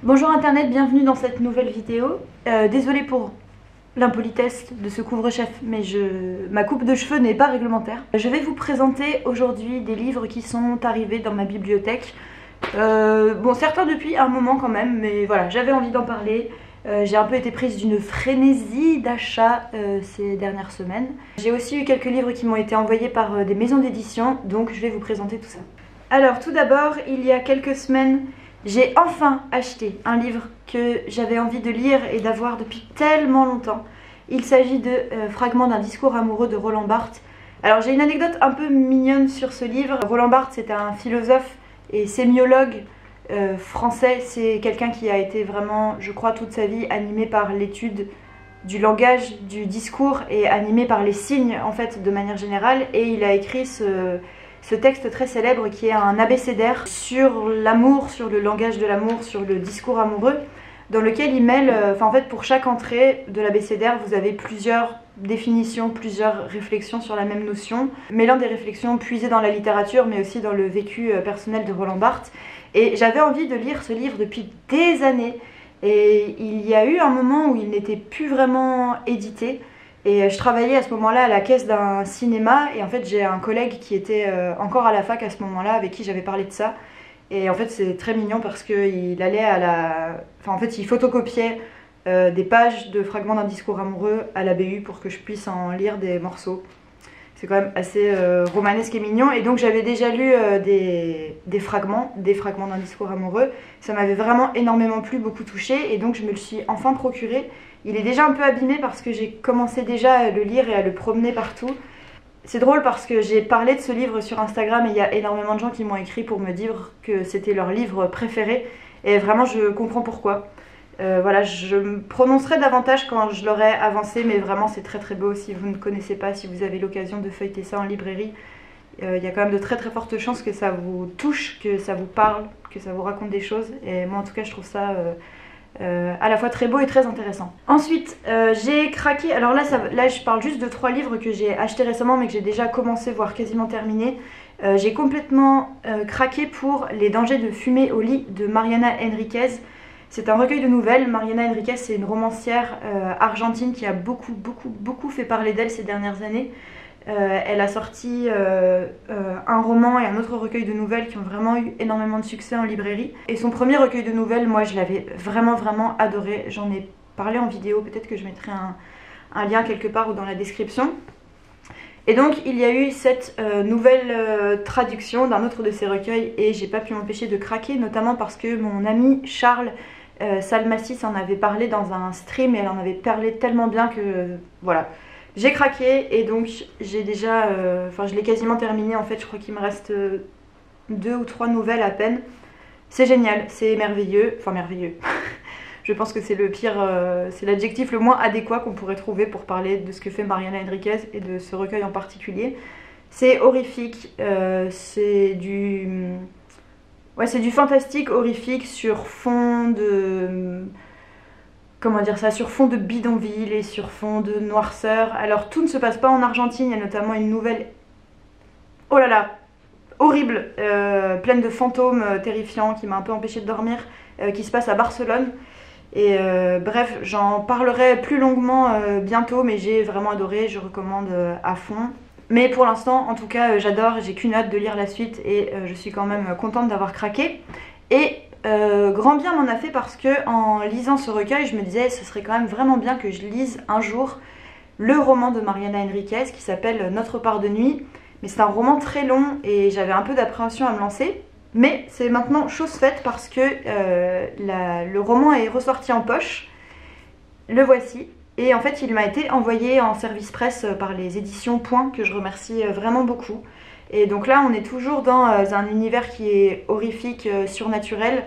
Bonjour internet, bienvenue dans cette nouvelle vidéo. Désolée pour l'impolitesse de ce couvre-chef, mais ma coupe de cheveux n'est pas réglementaire. Je vais vous présenter aujourd'hui des livres qui sont arrivés dans ma bibliothèque. Bon, certains depuis un moment quand même, mais voilà, j'avais envie d'en parler. J'ai un peu été prise d'une frénésie d'achat ces dernières semaines. J'ai aussi eu quelques livres qui m'ont été envoyés par des maisons d'édition, donc je vais vous présenter tout ça. Alors tout d'abord, il y a quelques semaines, j'ai enfin acheté un livre que j'avais envie de lire et d'avoir depuis tellement longtemps. Il s'agit de Fragments d'un discours amoureux de Roland Barthes. Alors j'ai une anecdote un peu mignonne sur ce livre. Roland Barthes, c'est un philosophe et sémiologue français. C'est quelqu'un qui a été vraiment, je crois, toute sa vie animé par l'étude du langage, du discours et animé par les signes en fait de manière générale. Et il a écrit ce texte très célèbre qui est un abécédaire sur l'amour, sur le langage de l'amour, sur le discours amoureux, dans lequel il mêle, en fait pour chaque entrée de l'abécédaire vous avez plusieurs définitions, plusieurs réflexions sur la même notion, mêlant des réflexions puisées dans la littérature mais aussi dans le vécu personnel de Roland Barthes. Et j'avais envie de lire ce livre depuis des années et il y a eu un moment où il n'était plus vraiment édité. Et je travaillais à ce moment-là à la caisse d'un cinéma et en fait j'ai un collègue qui était encore à la fac à ce moment-là avec qui j'avais parlé de ça. Et en fait c'est très mignon parce qu'il allait à la... Enfin en fait il photocopiait des pages de Fragments d'un discours amoureux à la BU pour que je puisse en lire des morceaux. C'est quand même assez romanesque et mignon. Et donc j'avais déjà lu des fragments d'un discours amoureux. Ça m'avait vraiment énormément plu, beaucoup touché. Et donc je me le suis enfin procuré. Il est déjà un peu abîmé parce que j'ai commencé déjà à le lire et à le promener partout. C'est drôle parce que j'ai parlé de ce livre sur Instagram et il y a énormément de gens qui m'ont écrit pour me dire que c'était leur livre préféré. Et vraiment je comprends pourquoi. Voilà, je me prononcerai davantage quand je l'aurai avancé, mais vraiment c'est très très beau. Si vous ne connaissez pas, si vous avez l'occasion de feuilleter ça en librairie, il y a quand même de très très fortes chances que ça vous touche, que ça vous parle, que ça vous raconte des choses. Et moi en tout cas je trouve ça à la fois très beau et très intéressant. Ensuite j'ai craqué, alors là je parle juste de 3 livres que j'ai achetés récemment mais que j'ai déjà commencé voire quasiment terminé. J'ai complètement craqué pour Les dangers de fumer au lit de Mariana Enriquez. C'est un recueil de nouvelles. Mariana Enriquez, c'est une romancière argentine qui a beaucoup fait parler d'elle ces dernières années. Elle a sorti un roman et un autre recueil de nouvelles qui ont vraiment eu énormément de succès en librairie. Et son premier recueil de nouvelles, moi je l'avais vraiment adoré. J'en ai parlé en vidéo, peut-être que je mettrai un lien quelque part ou dans la description. Et donc il y a eu cette nouvelle traduction d'un autre de ses recueils et j'ai pas pu m'empêcher de craquer, notamment parce que mon ami Charles Salmassis en avait parlé dans un stream et elle en avait parlé tellement bien que voilà. J'ai craqué et donc j'ai déjà, je l'ai quasiment terminé en fait, je crois qu'il me reste 2 ou 3 nouvelles à peine. C'est génial, c'est merveilleux, enfin merveilleux. Je pense que c'est le pire, c'est l'adjectif le moins adéquat qu'on pourrait trouver pour parler de ce que fait Mariana Enriquez et de ce recueil en particulier. C'est horrifique, c'est du fantastique horrifique sur fond de... Comment dire ça, sur fond de bidonville et sur fond de noirceur. Alors tout ne se passe pas en Argentine, il y a notamment une nouvelle... Oh là là, horrible, pleine de fantômes terrifiants qui m'a un peu empêché de dormir, qui se passe à Barcelone. Et bref, j'en parlerai plus longuement bientôt, mais j'ai vraiment adoré, je recommande à fond. Mais pour l'instant, en tout cas, j'adore, j'ai qu'une hâte de lire la suite et je suis quand même contente d'avoir craqué. Et grand bien m'en a fait parce que en lisant ce recueil, je me disais ce serait quand même vraiment bien que je lise un jour le roman de Mariana Enriquez qui s'appelle Notre part de nuit. Mais c'est un roman très long et j'avais un peu d'appréhension à me lancer. Mais c'est maintenant chose faite parce que le roman est ressorti en poche, le voici. Et en fait il m'a été envoyé en service presse par les éditions Point, que je remercie vraiment beaucoup. Et donc là on est toujours dans un univers qui est horrifique, surnaturel.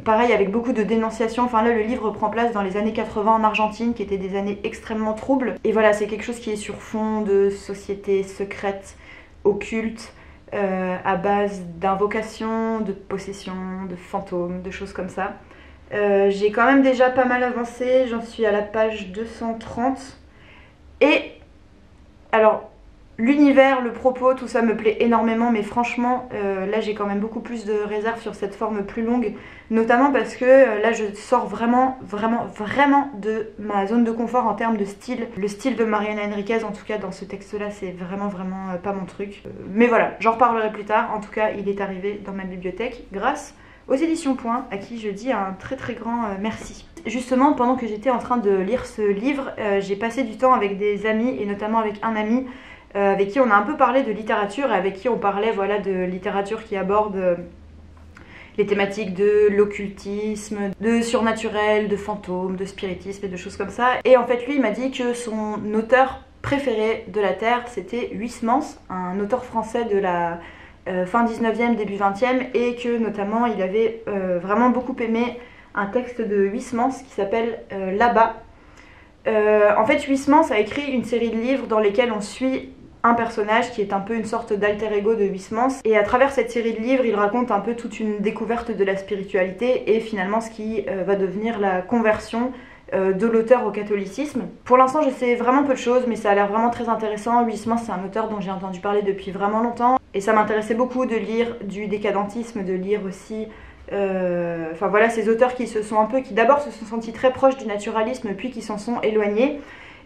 Pareil avec beaucoup de dénonciations, enfin là le livre prend place dans les années 80 en Argentine qui étaient des années extrêmement troubles. Et voilà, c'est quelque chose qui est sur fond de société secrète, occulte. À base d'invocations, de possessions, de fantômes, de choses comme ça. J'ai quand même déjà pas mal avancé, j'en suis à la page 230. Et alors, L'univers, le propos, tout ça me plaît énormément, mais franchement, là j'ai quand même beaucoup plus de réserve sur cette forme plus longue, notamment parce que là je sors vraiment de ma zone de confort en termes de style. Le style de Mariana Enriquez, en tout cas dans ce texte-là, c'est vraiment pas mon truc. Mais voilà, j'en reparlerai plus tard. En tout cas, il est arrivé dans ma bibliothèque grâce aux éditions Point, à qui je dis un très grand merci. Justement, pendant que j'étais en train de lire ce livre, j'ai passé du temps avec des amis, et notamment avec un ami, avec qui on a un peu parlé de littérature et avec qui on parlait voilà, de littérature qui aborde les thématiques de l'occultisme, de surnaturel, de fantômes, de spiritisme et de choses comme ça. Et en fait lui il m'a dit que son auteur préféré de la Terre c'était Huysmans, un auteur français de la fin 19e, début 20e, et que notamment il avait vraiment beaucoup aimé un texte de Huysmans qui s'appelle Là-bas. En fait Huysmans a écrit une série de livres dans lesquels on suit un personnage qui est un peu une sorte d'alter ego de Huysmans, et à travers cette série de livres il raconte un peu toute une découverte de la spiritualité et finalement ce qui va devenir la conversion de l'auteur au catholicisme. Pour l'instant je sais vraiment peu de choses, mais ça a l'air vraiment très intéressant. Huysmans c'est un auteur dont j'ai entendu parler depuis vraiment longtemps et ça m'intéressait beaucoup de lire du décadentisme, de lire aussi enfin voilà, ces auteurs qui se sont un peu, qui d'abord se sont sentis très proches du naturalisme puis qui s'en sont éloignés.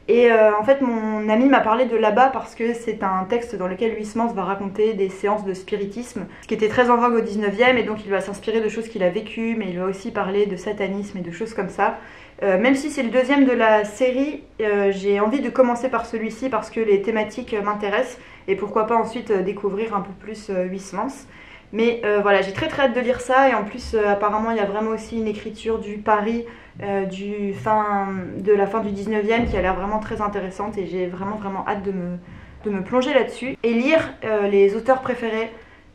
Et en fait mon ami m'a parlé de Là-bas parce que c'est un texte dans lequel Huysmans va raconter des séances de spiritisme, ce qui était très en vogue au 19e, et donc il va s'inspirer de choses qu'il a vécues, mais il va aussi parler de satanisme et de choses comme ça. Même si c'est le deuxième de la série, j'ai envie de commencer par celui-ci parce que les thématiques m'intéressent, et pourquoi pas ensuite découvrir un peu plus Huysmans. Mais voilà, j'ai très hâte de lire ça, et en plus apparemment il y a vraiment aussi une écriture du Paris de la fin du 19e qui a l'air vraiment très intéressante, et j'ai vraiment hâte de me plonger là-dessus et lire les auteurs préférés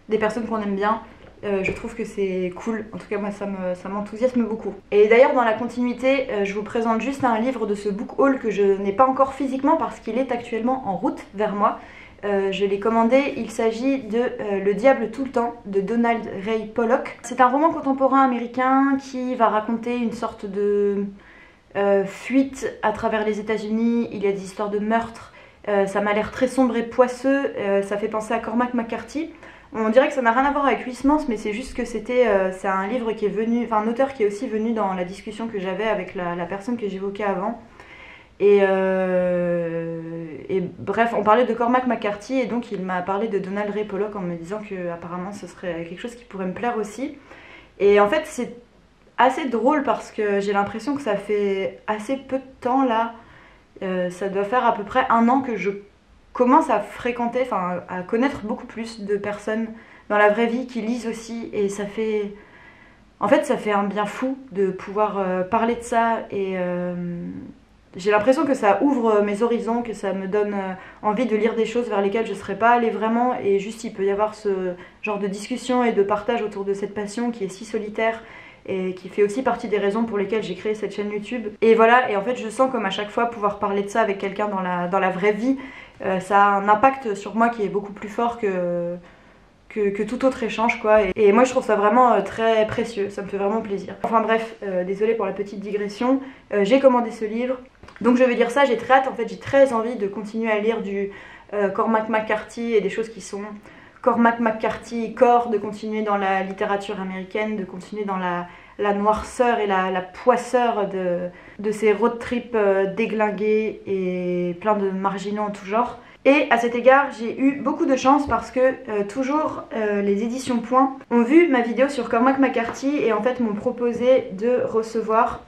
des personnes qu'on aime bien. Je trouve que c'est cool, en tout cas moi ça m'enthousiasme beaucoup. Et d'ailleurs dans la continuité, je vous présente juste un livre de ce book haul que je n'ai pas encore physiquement parce qu'il est actuellement en route vers moi. Je l'ai commandé, il s'agit de Le Diable tout le temps de Donald Ray Pollock. C'est un roman contemporain américain qui va raconter une sorte de fuite à travers les États-Unis. Il y a des histoires de meurtres, ça m'a l'air très sombre et poisseux, ça fait penser à Cormac McCarthy. On dirait que ça n'a rien à voir avec Huysmans, mais c'est juste que c'est un livre qui est venu, enfin un auteur qui est aussi venu dans la discussion que j'avais avec la personne que j'évoquais avant. Et bref, on parlait de Cormac McCarthy et donc il m'a parlé de Donald Ray Pollock en me disant que apparemment ce serait quelque chose qui pourrait me plaire aussi. Et en fait c'est assez drôle parce que j'ai l'impression que ça fait assez peu de temps là, ça doit faire à peu près 1 an que je commence à fréquenter, enfin à connaître beaucoup plus de personnes dans la vraie vie qui lisent aussi, et ça fait... En fait ça fait un bien fou de pouvoir parler de ça, et j'ai l'impression que ça ouvre mes horizons, que ça me donne envie de lire des choses vers lesquelles je ne serais pas allée vraiment, et juste il peut y avoir ce genre de discussion et de partage autour de cette passion qui est si solitaire et qui fait aussi partie des raisons pour lesquelles j'ai créé cette chaîne YouTube. Et voilà, et en fait je sens comme à chaque fois pouvoir parler de ça avec quelqu'un dans la vraie vie, ça a un impact sur moi qui est beaucoup plus fort que tout autre échange quoi, et moi je trouve ça vraiment très précieux, ça me fait vraiment plaisir. Enfin bref, désolée pour la petite digression, j'ai commandé ce livre, donc je vais lire ça, j'ai très hâte, en fait j'ai très envie de continuer à lire du Cormac McCarthy et des choses qui sont Cormac McCarthy core, de continuer dans la littérature américaine, de continuer dans la noirceur et la poisseur de ces road trips déglingués et plein de marginaux en tout genre. Et à cet égard, j'ai eu beaucoup de chance parce que toujours les éditions Point ont vu ma vidéo sur Cormac McCarthy et en fait m'ont proposé de recevoir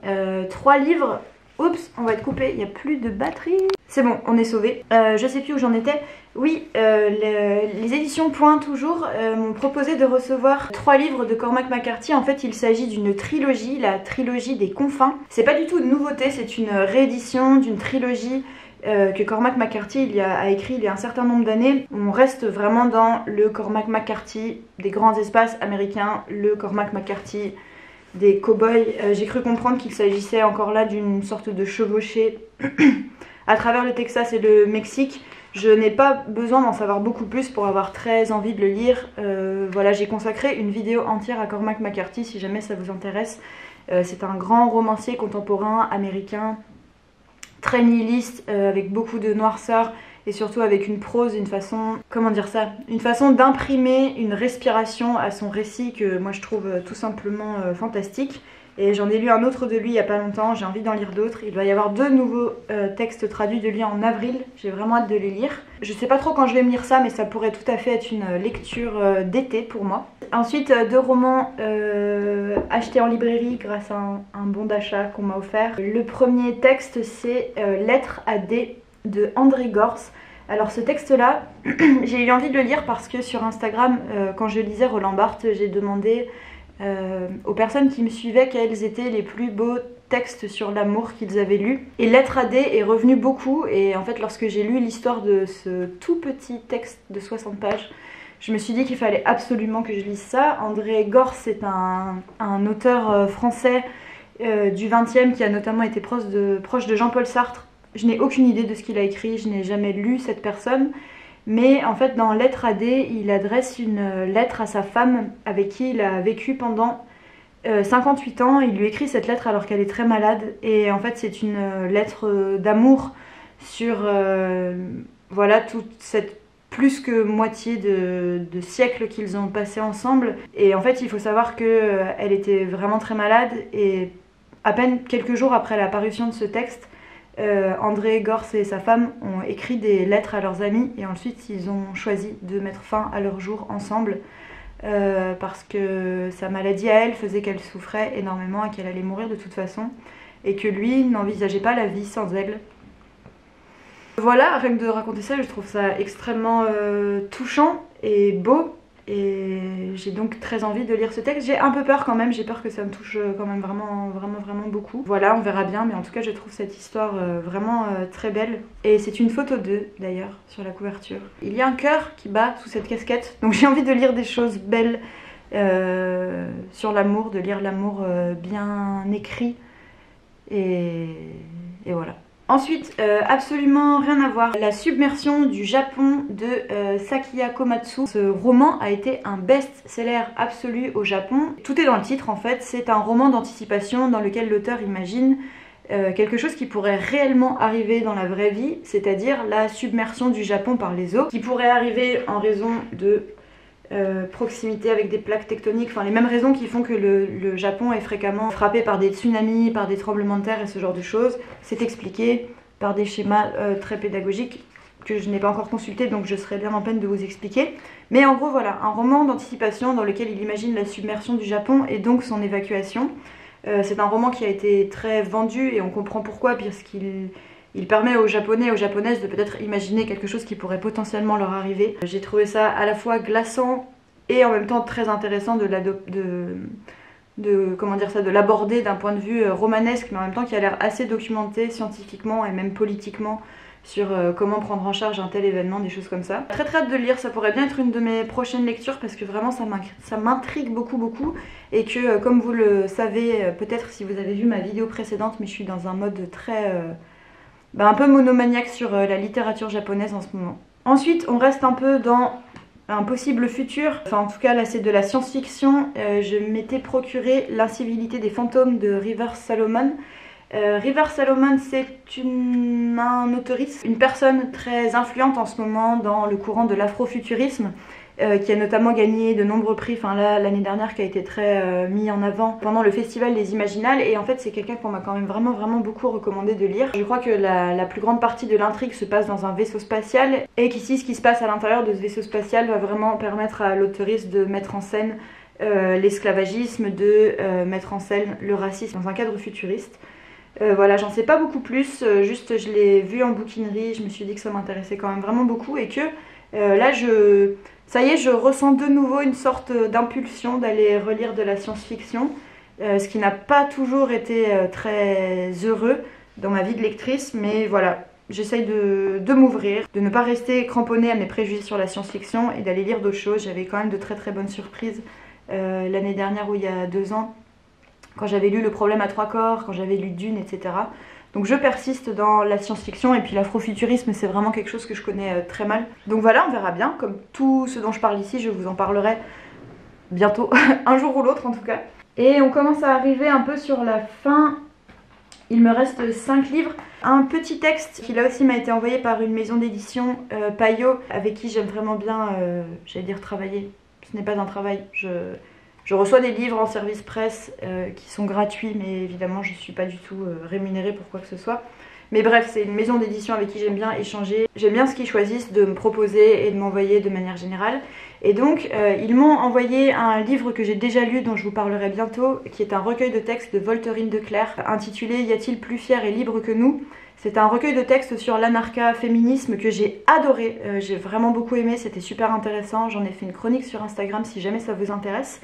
3 livres. Oups, on va être coupé, il n'y a plus de batterie. C'est bon, on est sauvé. Je sais plus où j'en étais. Oui, les éditions Point toujours m'ont proposé de recevoir 3 livres de Cormac McCarthy. En fait, il s'agit d'une trilogie, la trilogie des confins. C'est pas du tout une nouveauté, c'est une réédition d'une trilogie que Cormac McCarthy a écrit il y a un certain nombre d'années. On reste vraiment dans le Cormac McCarthy des grands espaces américains, le Cormac McCarthy des cow-boys. J'ai cru comprendre qu'il s'agissait encore là d'une sorte de chevauchée à travers le Texas et le Mexique. Je n'ai pas besoin d'en savoir beaucoup plus pour avoir très envie de le lire. Voilà, j'ai consacré une vidéo entière à Cormac McCarthy si jamais ça vous intéresse. C'est un grand romancier contemporain américain, très nihiliste, avec beaucoup de noirceur et surtout avec une prose, une façon, comment dire ça, une façon d'imprimer une respiration à son récit que moi je trouve tout simplement fantastique. Et j'en ai lu un autre de lui il n'y a pas longtemps, j'ai envie d'en lire d'autres. Il doit y avoir 2 nouveaux textes traduits de lui en avril, j'ai vraiment hâte de les lire. Je sais pas trop quand je vais me lire ça, mais ça pourrait tout à fait être une lecture d'été pour moi. Ensuite 2 romans achetés en librairie grâce à un bon d'achat qu'on m'a offert. Le premier texte c'est Lettre à D de André Gors. Alors ce texte là, j'ai eu envie de le lire parce que sur Instagram, quand je lisais Roland Barthes, j'ai demandé aux personnes qui me suivaient quels étaient les plus beaux textes sur l'amour qu'ils avaient lus. Et Lettre à D est revenu beaucoup, et en fait lorsque j'ai lu l'histoire de ce tout petit texte de 60 pages, je me suis dit qu'il fallait absolument que je lise ça. André Gors c'est un auteur français du 20e qui a notamment été proche de Jean-Paul Sartre. Je n'ai aucune idée de ce qu'il a écrit, je n'ai jamais lu cette personne. Mais en fait dans Lettre à D, il adresse une lettre à sa femme avec qui il a vécu pendant 58 ans. Il lui écrit cette lettre alors qu'elle est très malade. Et en fait c'est une lettre d'amour sur voilà, toute cette plus que moitié de siècles qu'ils ont passé ensemble. Et en fait il faut savoir qu'elle était vraiment très malade. Et à peine quelques jours après la parution de ce texte, André Gors et sa femme ont écrit des lettres à leurs amis et ensuite ils ont choisi de mettre fin à leur jour ensemble parce que sa maladie à elle faisait qu'elle souffrait énormément et qu'elle allait mourir de toute façon et que lui n'envisageait pas la vie sans elle. Voilà, rien que de raconter ça, je trouve ça extrêmement touchant et beau. Et j'ai donc très envie de lire ce texte. J'ai un peu peur quand même, j'ai peur que ça me touche quand même vraiment beaucoup. Voilà, on verra bien, mais en tout cas je trouve cette histoire vraiment très belle. Et c'est une photo d'eux d'ailleurs sur la couverture. Il y a un cœur qui bat sous cette casquette, donc j'ai envie de lire des choses belles sur l'amour, de lire l'amour bien écrit. Et voilà. Ensuite, absolument rien à voir, la submersion du Japon de Sakiya Komatsu. Ce roman a été un best-seller absolu au Japon. Tout est dans le titre en fait, c'est un roman d'anticipation dans lequel l'auteur imagine quelque chose qui pourrait réellement arriver dans la vraie vie, c'est-à-dire la submersion du Japon par les eaux, qui pourrait arriver en raison de proximité avec des plaques tectoniques, enfin les mêmes raisons qui font que le Japon est fréquemment frappé par des tsunamis, par des tremblements de terre et ce genre de choses. C'est expliqué par des schémas très pédagogiques que je n'ai pas encore consultés, donc je serais bien en peine de vous expliquer. Mais en gros voilà, un roman d'anticipation dans lequel il imagine la submersion du Japon et donc son évacuation. C'est un roman qui a été très vendu et on comprend pourquoi, puisqu'il permet aux Japonais et aux Japonaises de peut-être imaginer quelque chose qui pourrait potentiellement leur arriver. J'ai trouvé ça à la fois glaçant et en même temps très intéressant de l'aborder d'un point de vue romanesque, mais en même temps qui a l'air assez documenté scientifiquement et même politiquement sur comment prendre en charge un tel événement, des choses comme ça. Très hâte de le lire, ça pourrait bien être une de mes prochaines lectures parce que vraiment ça m'intrigue beaucoup et que comme vous le savez peut-être si vous avez vu ma vidéo précédente, mais je suis dans un mode très... un peu monomaniaque sur la littérature japonaise en ce moment. Ensuite, on reste un peu dans un possible futur. Enfin, en tout cas, là, c'est de la science-fiction. Je m'étais procuré L'incivilité des fantômes de River Salomon. River Salomon, c'est un auteuriste, une personne très influente en ce moment dans le courant de l'afrofuturisme. Qui a notamment gagné de nombreux prix, enfin là l'année dernière qui a été très mis en avant pendant le festival des Imaginales, et en fait c'est quelqu'un qu'on m'a quand même vraiment beaucoup recommandé de lire. Je crois que la plus grande partie de l'intrigue se passe dans un vaisseau spatial et qu'ici ce qui se passe à l'intérieur de ce vaisseau spatial va vraiment permettre à l'auteuriste de mettre en scène l'esclavagisme, de mettre en scène le racisme dans un cadre futuriste. Voilà, j'en sais pas beaucoup plus, juste je l'ai vu en bouquinerie, je me suis dit que ça m'intéressait quand même vraiment beaucoup et que là ça y est, je ressens de nouveau une sorte d'impulsion d'aller relire de la science-fiction, ce qui n'a pas toujours été très heureux dans ma vie de lectrice, mais voilà, j'essaye de m'ouvrir, de ne pas rester cramponnée à mes préjugés sur la science-fiction et d'aller lire d'autres choses. J'avais quand même de très bonnes surprises l'année dernière ou il y a 2 ans, quand j'avais lu Le problème à 3 corps, quand j'avais lu Dune, etc. Donc je persiste dans la science-fiction et puis l'afrofuturisme c'est vraiment quelque chose que je connais très mal. Donc voilà, on verra bien, comme tout ce dont je parle ici, je vous en parlerai bientôt, un jour ou l'autre en tout cas. Et on commence à arriver un peu sur la fin Il me reste 5 livres. Un petit texte qui là aussi m'a été envoyé par une maison d'édition, Payot, avec qui j'aime vraiment bien, j'allais dire travailler. Ce n'est pas un travail. Je reçois des livres en service presse qui sont gratuits, mais évidemment je ne suis pas du tout rémunérée pour quoi que ce soit. Mais bref, c'est une maison d'édition avec qui j'aime bien échanger. J'aime bien ce qu'ils choisissent de me proposer et de m'envoyer de manière générale. Et donc, ils m'ont envoyé un livre que j'ai déjà lu, dont je vous parlerai bientôt, qui est un recueil de textes de Volterine de Cleyre, intitulé « Y a-t-il plus fier et libre que nous ?» C'est un recueil de textes sur l'anarcha-féminisme que j'ai adoré. J'ai vraiment beaucoup aimé, c'était super intéressant. J'en ai fait une chronique sur Instagram si jamais ça vous intéresse.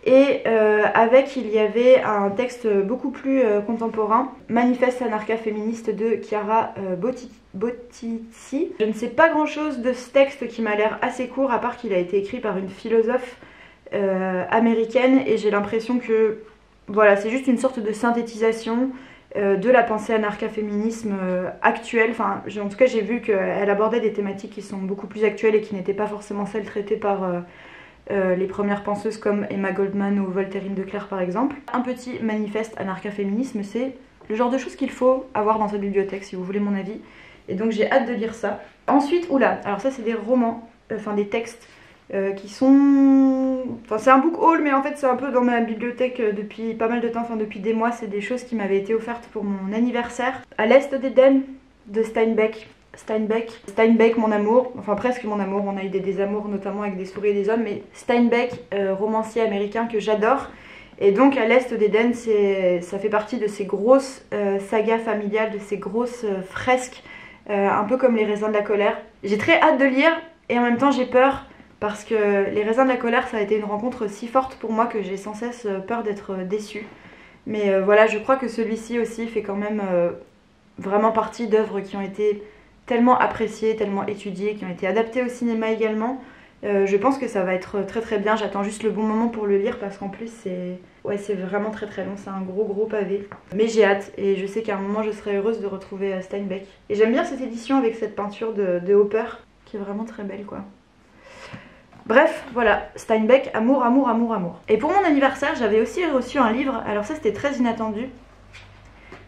Et avec, il y avait un texte beaucoup plus contemporain, Manifeste anarcha-féministe de Chiara Bottizzi. Je ne sais pas grand chose de ce texte qui m'a l'air assez court, à part qu'il a été écrit par une philosophe américaine, et j'ai l'impression que voilà, c'est juste une sorte de synthétisation de la pensée anarcha-féminisme actuelle. Enfin, en tout cas, j'ai vu qu'elle abordait des thématiques qui sont beaucoup plus actuelles et qui n'étaient pas forcément celles traitées par les premières penseuses comme Emma Goldman ou Volterine de Cleyre par exemple. Un petit manifeste anarcha-féminisme, c'est le genre de choses qu'il faut avoir dans sa bibliothèque si vous voulez mon avis. Et donc j'ai hâte de lire ça. Ensuite, oula, alors ça c'est des romans, enfin des textes qui sont... Enfin c'est un book haul, mais en fait c'est un peu dans ma bibliothèque depuis pas mal de temps, enfin depuis des mois. C'est des choses qui m'avaient été offertes pour mon anniversaire. À l'Est d'Éden de Steinbeck, mon amour, enfin presque mon amour, on a eu des désamours notamment avec des souris et des hommes, mais Steinbeck, romancier américain que j'adore. Et donc à l'Est d'Éden, ça fait partie de ces grosses sagas familiales, de ces grosses fresques, un peu comme Les raisins de la colère. J'ai très hâte de lire et en même temps j'ai peur parce que Les raisins de la colère, ça a été une rencontre si forte pour moi que j'ai sans cesse peur d'être déçue. Mais voilà, je crois que celui-ci aussi fait quand même vraiment partie d'œuvres qui ont été tellement appréciées, tellement étudiées, qui ont été adaptées au cinéma également. Je pense que ça va être très très bien, j'attends juste le bon moment pour le lire parce qu'en plus c'est vraiment très très long, c'est un gros pavé. Mais j'ai hâte et je sais qu'à un moment je serai heureuse de retrouver Steinbeck. Et j'aime bien cette édition avec cette peinture de Hopper qui est vraiment très belle quoi. Bref, voilà, Steinbeck, amour, amour, amour, amour. Et pour mon anniversaire, j'avais aussi reçu un livre, alors ça c'était très inattendu.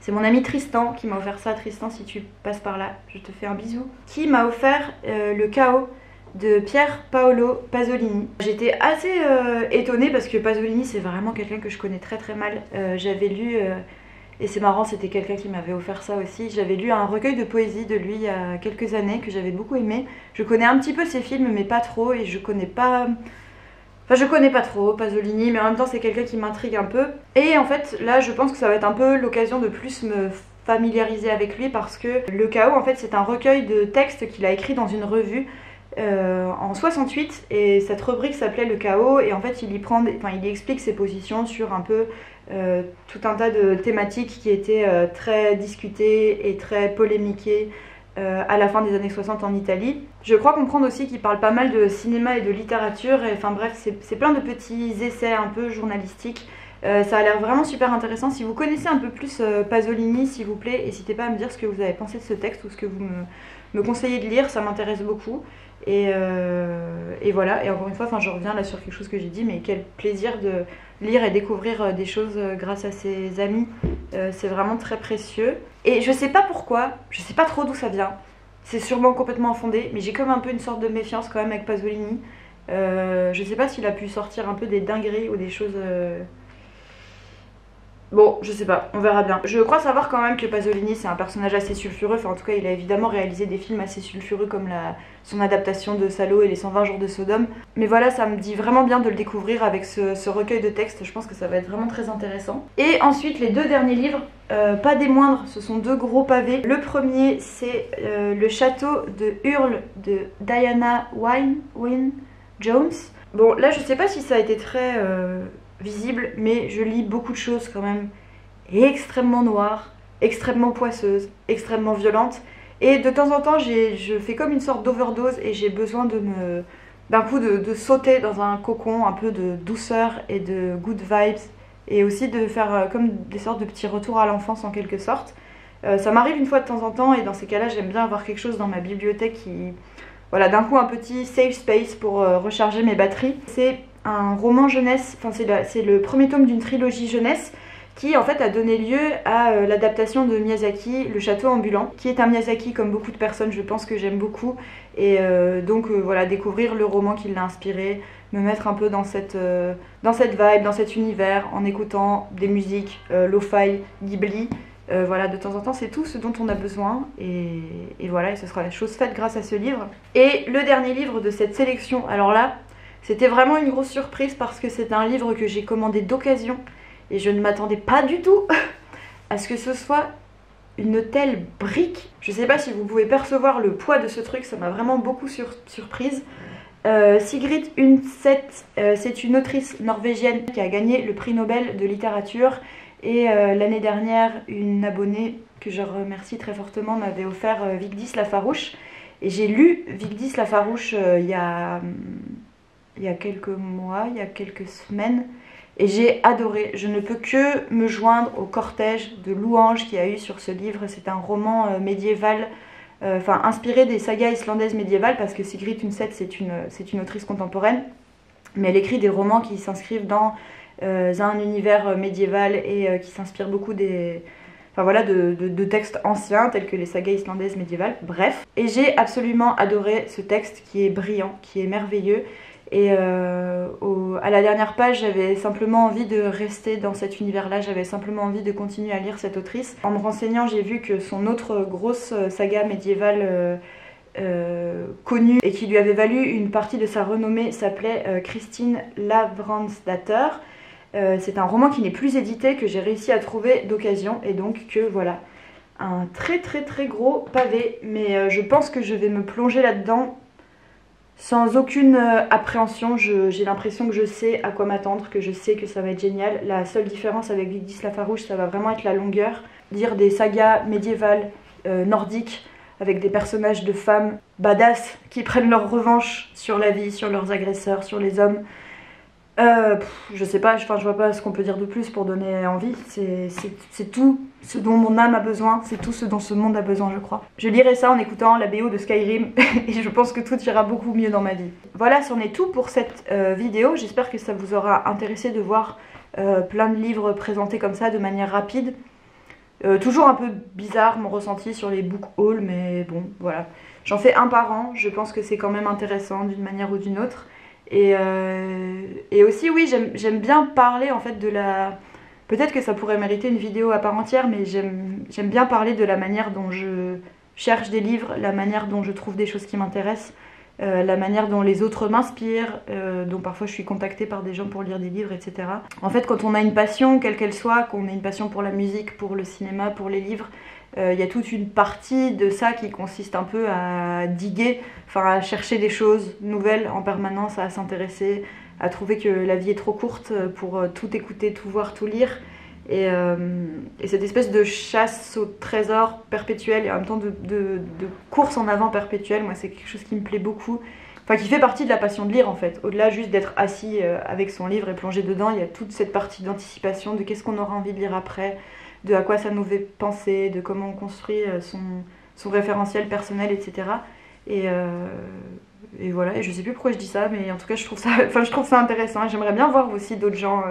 C'est mon ami Tristan qui m'a offert ça. Tristan, si tu passes par là, je te fais un bisou. Qui m'a offert Le Chaos de Pier Paolo Pasolini. J'étais assez étonnée parce que Pasolini c'est vraiment quelqu'un que je connais très très mal. J'avais lu, et c'est marrant, c'était quelqu'un qui m'avait offert ça aussi, j'avais lu un recueil de poésie de lui il y a quelques années que j'avais beaucoup aimé. Je connais un petit peu ses films mais pas trop, et je connais pas trop Pasolini, mais en même temps c'est quelqu'un qui m'intrigue un peu. Et en fait là je pense que ça va être un peu l'occasion de plus me familiariser avec lui parce que Le Chaos en fait c'est un recueil de textes qu'il a écrit dans une revue en 68, et cette rubrique s'appelait Le Chaos, et en fait il y explique ses positions sur un peu tout un tas de thématiques qui étaient très discutées et très polémiquées à la fin des années 60 en Italie. Je crois comprendre aussi qu'il parle pas mal de cinéma et de littérature, et enfin bref c'est plein de petits essais un peu journalistiques. Ça a l'air vraiment super intéressant. Si vous connaissez un peu plus Pasolini, s'il vous plaît, n'hésitez pas à me dire ce que vous avez pensé de ce texte ou ce que vous me conseillez de lire, ça m'intéresse beaucoup. Et voilà, et encore une fois, je reviens là sur quelque chose que j'ai dit, mais quel plaisir de lire et découvrir des choses grâce à ses amis. C'est vraiment très précieux. Et je sais pas pourquoi, je sais pas trop d'où ça vient. C'est sûrement complètement infondé, mais j'ai comme un peu une sorte de méfiance quand même avec Pasolini. Je sais pas s'il a pu sortir un peu des dingueries ou des choses... Bon, je sais pas, on verra bien. Je crois savoir quand même que Pasolini c'est un personnage assez sulfureux, enfin en tout cas il a évidemment réalisé des films assez sulfureux comme son adaptation de Salo et les 120 jours de Sodome. Mais voilà, ça me dit vraiment bien de le découvrir avec ce recueil de textes, je pense que ça va être vraiment très intéressant. Et ensuite les deux derniers livres, pas des moindres, ce sont deux gros pavés. Le premier c'est Le Château de Hurle de Diana Wynne Jones. Bon là je sais pas si ça a été très... visible, mais je lis beaucoup de choses quand même extrêmement noires, extrêmement poisseuses, extrêmement violentes, et de temps en temps je fais comme une sorte d'overdose et j'ai besoin d'un coup de sauter dans un cocon un peu de douceur et de good vibes, et aussi de faire comme des sortes de petits retours à l'enfance en quelque sorte. Ça m'arrive une fois de temps en temps, et dans ces cas-là j'aime bien avoir quelque chose dans ma bibliothèque qui... Voilà, d'un coup un petit safe space pour recharger mes batteries. C'est un roman jeunesse, enfin c'est le premier tome d'une trilogie jeunesse qui en fait a donné lieu à l'adaptation de Miyazaki, Le Château Ambulant, qui est un Miyazaki comme beaucoup de personnes, je pense que j'aime beaucoup, et donc voilà, découvrir le roman qui l'a inspiré, me mettre un peu dans cette vibe, dans cet univers, en écoutant des musiques lo-fi, Ghibli. Voilà, de temps en temps, c'est tout ce dont on a besoin, et voilà, et ce sera la chose faite grâce à ce livre. Et le dernier livre de cette sélection, alors là, c'était vraiment une grosse surprise parce que c'est un livre que j'ai commandé d'occasion, et je ne m'attendais pas du tout à ce que ce soit une telle brique. Je sais pas si vous pouvez percevoir le poids de ce truc, ça m'a vraiment beaucoup surprise. Sigrid Undset, c'est une autrice norvégienne qui a gagné le prix Nobel de littérature, et l'année dernière, une abonnée que je remercie très fortement m'avait offert Vigdis Lafarouche, et j'ai lu Vigdis Lafarouche il y a quelques mois, il y a quelques semaines, et j'ai adoré. Je ne peux que me joindre au cortège de louanges qu'il y a eu sur ce livre. C'est un roman médiéval, inspiré des sagas islandaises médiévales, parce que Sigrid Undset c'est une autrice contemporaine, mais elle écrit des romans qui s'inscrivent dans un univers médiéval et qui s'inspirent beaucoup de textes anciens tels que les sagas islandaises médiévales, bref. Et j'ai absolument adoré ce texte qui est brillant, qui est merveilleux. Et à la dernière page, j'avais simplement envie de rester dans cet univers-là, j'avais simplement envie de continuer à lire cette autrice. En me renseignant, j'ai vu que son autre grosse saga médiévale connue et qui lui avait valu une partie de sa renommée s'appelait Kristin Lavransdatter. C'est un roman qui n'est plus édité, que j'ai réussi à trouver d'occasion, et donc que voilà, un très gros pavé, mais je pense que je vais me plonger là-dedans sans aucune appréhension. J'ai l'impression que je sais à quoi m'attendre, que je sais que ça va être génial. La seule différence avec Vigdis Lafarouche, ça va vraiment être la longueur. Lire des sagas médiévales nordiques avec des personnages de femmes badass qui prennent leur revanche sur la vie, sur leurs agresseurs, sur les hommes. Je sais pas, je vois pas ce qu'on peut dire de plus pour donner envie. C'est tout ce dont mon âme a besoin, c'est tout ce dont ce monde a besoin, je crois. Je lirai ça en écoutant la BO de Skyrim et je pense que tout ira beaucoup mieux dans ma vie. Voilà, c'en est tout pour cette vidéo. J'espère que ça vous aura intéressé de voir plein de livres présentés comme ça de manière rapide. Toujours un peu bizarre mon ressenti sur les book hauls, mais bon, voilà. J'en fais un par an, je pense que c'est quand même intéressant d'une manière ou d'une autre. Et aussi, oui, j'aime bien parler en fait de la... Peut-être que ça pourrait mériter une vidéo à part entière, mais j'aime bien parler de la manière dont je cherche des livres, la manière dont je trouve des choses qui m'intéressent, la manière dont les autres m'inspirent, dont parfois je suis contactée par des gens pour lire des livres, etc. En fait, quand on a une passion, quelle qu'elle soit, qu'on ait une passion pour la musique, pour le cinéma, pour les livres, il y a toute une partie de ça qui consiste un peu à diguer, enfin à chercher des choses nouvelles en permanence, à s'intéresser, à trouver que la vie est trop courte pour tout écouter, tout voir, tout lire. Et cette espèce de chasse au trésor perpétuel et en même temps de course en avant perpétuelle, moi c'est quelque chose qui me plaît beaucoup. Enfin qui fait partie de la passion de lire en fait. Au-delà juste d'être assis avec son livre et plongé dedans, il y a toute cette partie d'anticipation de qu'est-ce qu'on aura envie de lire après, de à quoi ça nous fait penser, de comment on construit son référentiel personnel, etc. Et voilà, et je sais plus pourquoi je dis ça, mais en tout cas je trouve ça intéressant. J'aimerais bien voir aussi d'autres gens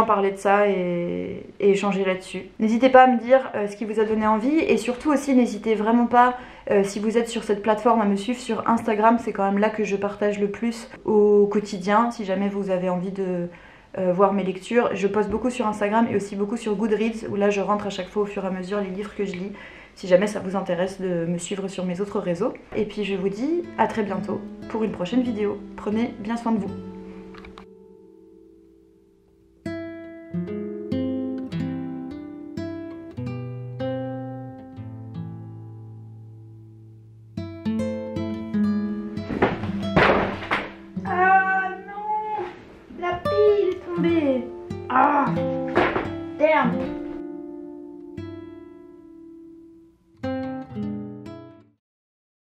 parler de ça et échanger là-dessus. N'hésitez pas à me dire ce qui vous a donné envie, et surtout aussi n'hésitez vraiment pas, si vous êtes sur cette plateforme, à me suivre sur Instagram. C'est quand même là que je partage le plus au quotidien, si jamais vous avez envie de voir mes lectures. Je poste beaucoup sur Instagram et aussi beaucoup sur Goodreads, où là je rentre à chaque fois au fur et à mesure les livres que je lis, si jamais ça vous intéresse de me suivre sur mes autres réseaux. Et puis je vous dis à très bientôt pour une prochaine vidéo. Prenez bien soin de vous.